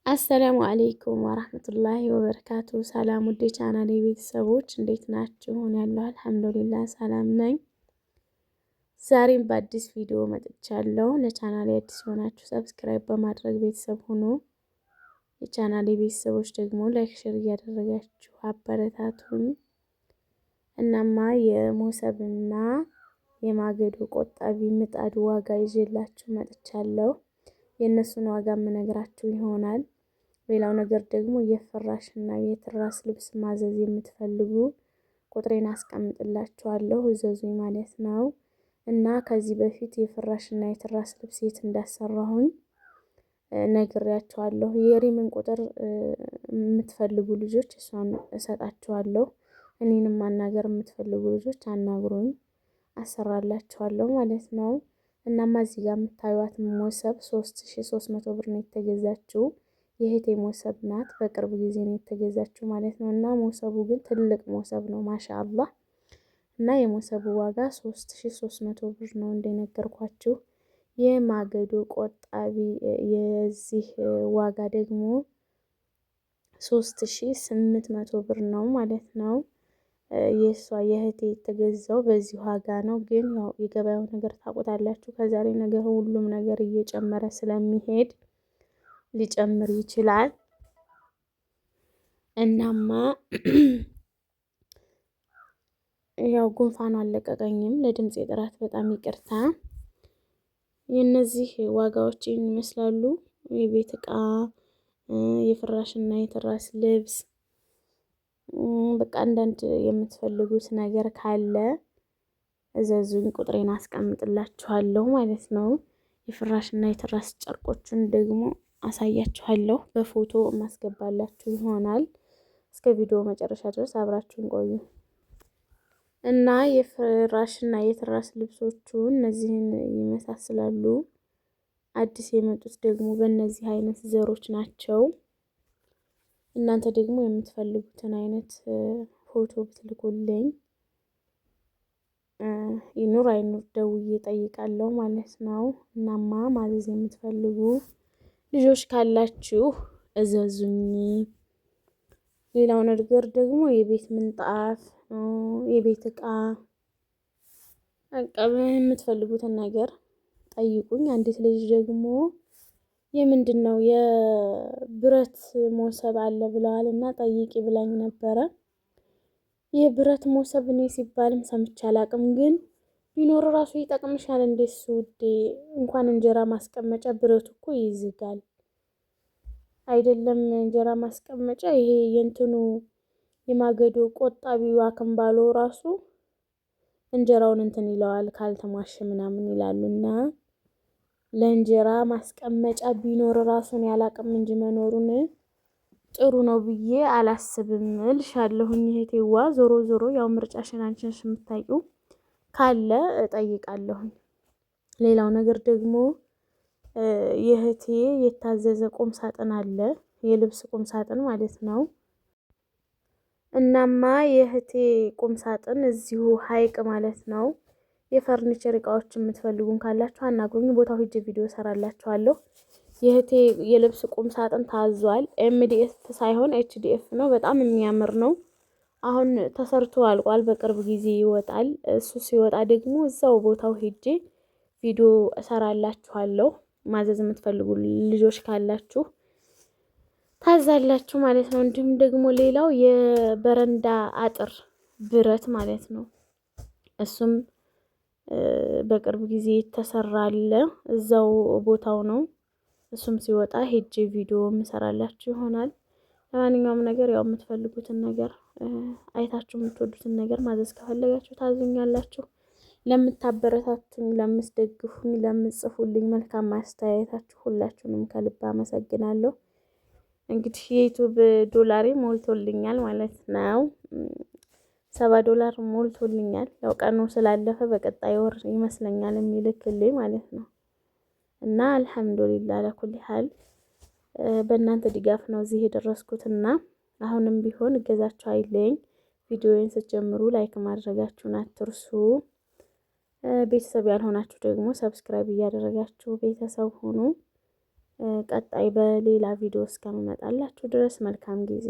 አሰላሙ አለይኩም ወራህመቱላሂ ወበረካቱ። ሰላም ውዴ ቻናሌ ቤተሰቦች እንዴት ናችሁ? ያለው አልሐምዱሊላህ ሰላም ነኝ። ዛሬም በአዲስ ቪዲዮ መጥቻለሁ። ለቻናሌ አዲስ ሆናችሁ ሰብስክራይብ በማድረግ ቤተሰብ ሁኑ። የቻናሌ ቤተሰቦች ደግሞ ላይክ፣ ሼር እያደረጋችሁ አበረታቱኝ። እናማ የሞሰብና የማገዶ ቆጣቢ ምጣድ ዋጋ ይዤላችሁ መጥቻለሁ። የእነሱን ዋጋ የምነግራችሁ ይሆናል። ሌላው ነገር ደግሞ የፍራሽ እና የትራስ ልብስ ማዘዝ የምትፈልጉ ቁጥሬን አስቀምጥላችኋለሁ፣ እዘዙኝ ማለት ነው። እና ከዚህ በፊት የፍራሽ እና የትራስ ልብስ የት እንዳሰራሁኝ ነግሬያችኋለሁ። የሪምን ቁጥር የምትፈልጉ ልጆች እሷን እሰጣችኋለሁ። እኔንም ማናገር የምትፈልጉ ልጆች አናግሩኝ፣ አሰራላችኋለሁ ማለት ነው። እናማ እዚህ ጋር የምታዩት ሞሰብ 3300 ብር ነው የተገዛችው። የእህቴ ሞሰብ ናት። በቅርብ ጊዜ ነው የተገዛችው ማለት ነው። እና ሞሰቡ ግን ትልቅ ሞሰብ ነው ማሻአላህ። እና የሞሰቡ ዋጋ 3300 ብር ነው እንደነገርኳችሁ። የማገዶ ቆጣቢ የዚህ ዋጋ ደግሞ 3800 ብር ነው ማለት ነው። የእሷ የእህቴ የተገዛው በዚህ ዋጋ ነው። ግን ያው የገበያው ነገር ታውቁታላችሁ። ከዛሬ ነገር ሁሉም ነገር እየጨመረ ስለሚሄድ ሊጨምር ይችላል። እናማ ያው ጉንፋኑ አለቀቀኝም፣ ለድምጽ ጥራት በጣም ይቅርታ። የነዚህ ዋጋዎች ይመስላሉ። የቤት እቃ፣ የፍራሽና የትራስ ልብስ፣ በቃ አንዳንድ የምትፈልጉት ነገር ካለ እዘዙኝ፣ ቁጥሬን አስቀምጥላችኋለሁ ማለት ነው። የፍራሽና የትራስ ጨርቆችን ደግሞ አሳያችኋለሁ፣ በፎቶ ማስገባላችሁ ይሆናል። እስከ ቪዲዮ መጨረሻ ድረስ አብራችሁን ቆዩ እና የፍራሽና የትራስ ልብሶቹ እነዚህን ይመሳሰላሉ። አዲስ የመጡት ደግሞ በእነዚህ አይነት ዘሮች ናቸው። እናንተ ደግሞ የምትፈልጉትን አይነት ፎቶ ብትልኩልኝ ይኑር አይኑር ደውዬ እጠይቃለሁ ማለት ነው። እናማ ማዘዝ የምትፈልጉ ልጆች ካላችሁ እዘዙኝ። ሌላው ነገር ደግሞ የቤት ምንጣፍ፣ የቤት እቃ፣ የምትፈልጉትን ነገር ጠይቁኝ። አንዲት ልጅ ደግሞ የምንድን ነው የብረት ሞሰብ አለ ብለዋል እና ጠይቂ ብላኝ ነበረ። የብረት ሞሰብ እኔ ሲባልም ሰምቼ አላቅም፣ ግን ቢኖር ራሱ ይጠቅምሻል እንዴ? እሱ ውዴ እንኳን እንጀራ ማስቀመጫ ብረቱ እኮ ይዝጋል አይደለም? እንጀራ ማስቀመጫ ይሄ የእንትኑ የማገዶ ቆጣቢው አክምባሎ ራሱ እንጀራውን እንትን ይለዋል ካልተሟሸ ምናምን ይላሉና ለእንጀራ ማስቀመጫ ቢኖር ራሱን ያላቅም እንጂ መኖሩን ጥሩ ነው ብዬ አላስብም እልሻለሁኝ እህቴዋ። ዞሮ ዞሮ ያው ምርጫሽን አንቺ ነሽ የምታውቂው፣ ካለ እጠይቃለሁኝ። ሌላው ነገር ደግሞ የእህቴ የታዘዘ ቁም ሳጥን አለ፣ የልብስ ቁም ሳጥን ማለት ነው። እናማ የእህቴ ቁም ሳጥን እዚሁ ሀይቅ ማለት ነው። የፈርኒቸር እቃዎች የምትፈልጉን ካላችሁ አናግሩኝ፣ ቦታው ሂጅ ቪዲዮ ሰራላችኋለሁ። የእህቴ የልብስ ቁም ሳጥን ታዟል። ኤምዲኤፍ ሳይሆን ኤችዲኤፍ ነው። በጣም የሚያምር ነው። አሁን ተሰርቶ አልቋል። በቅርብ ጊዜ ይወጣል። እሱ ሲወጣ ደግሞ እዛው ቦታው ሄጄ ቪዲዮ እሰራላችኋለሁ። ማዘዝ የምትፈልጉ ልጆች ካላችሁ ታዛላችሁ ማለት ነው። እንዲሁም ደግሞ ሌላው የበረንዳ አጥር ብረት ማለት ነው። እሱም በቅርብ ጊዜ ተሰራለ፣ እዛው ቦታው ነው። እሱም ሲወጣ ሄጄ ቪዲዮ ምሰራላችሁ ይሆናል። ለማንኛውም ነገር ያው የምትፈልጉትን ነገር አይታችሁ የምትወዱትን ነገር ማዘዝ ከፈለጋችሁ ታዙኛላችሁ። ለምታበረታቱኝ፣ ለምትደግፉኝ፣ ለምትጽፉልኝ መልካም ማስተያየታችሁ ሁላችሁንም ከልብ አመሰግናለሁ። እንግዲህ የዩቲዩብ ዶላሬ ሞልቶልኛል ማለት ነው። $7 ሞልቶልኛል። ያው ቀኑ ስላለፈ በቀጣይ ወር ይመስለኛል የሚልክልኝ ማለት ነው። እና አልሐምዱሊላህ ለኩል ሐል በእናንተ ድጋፍ ነው እዚህ የደረስኩትና አሁንም ቢሆን እገዛችሁ አይለኝ። ቪዲዮውን ስትጀምሩ ላይክ ማድረጋችሁን አትርሱ። ቤተሰብ ያልሆናችሁ ደግሞ ሰብስክራይብ እያደረጋችሁ ቤተሰብ ሁኑ። ቀጣይ በሌላ ቪዲዮ እስከምመጣላችሁ ድረስ መልካም ጊዜ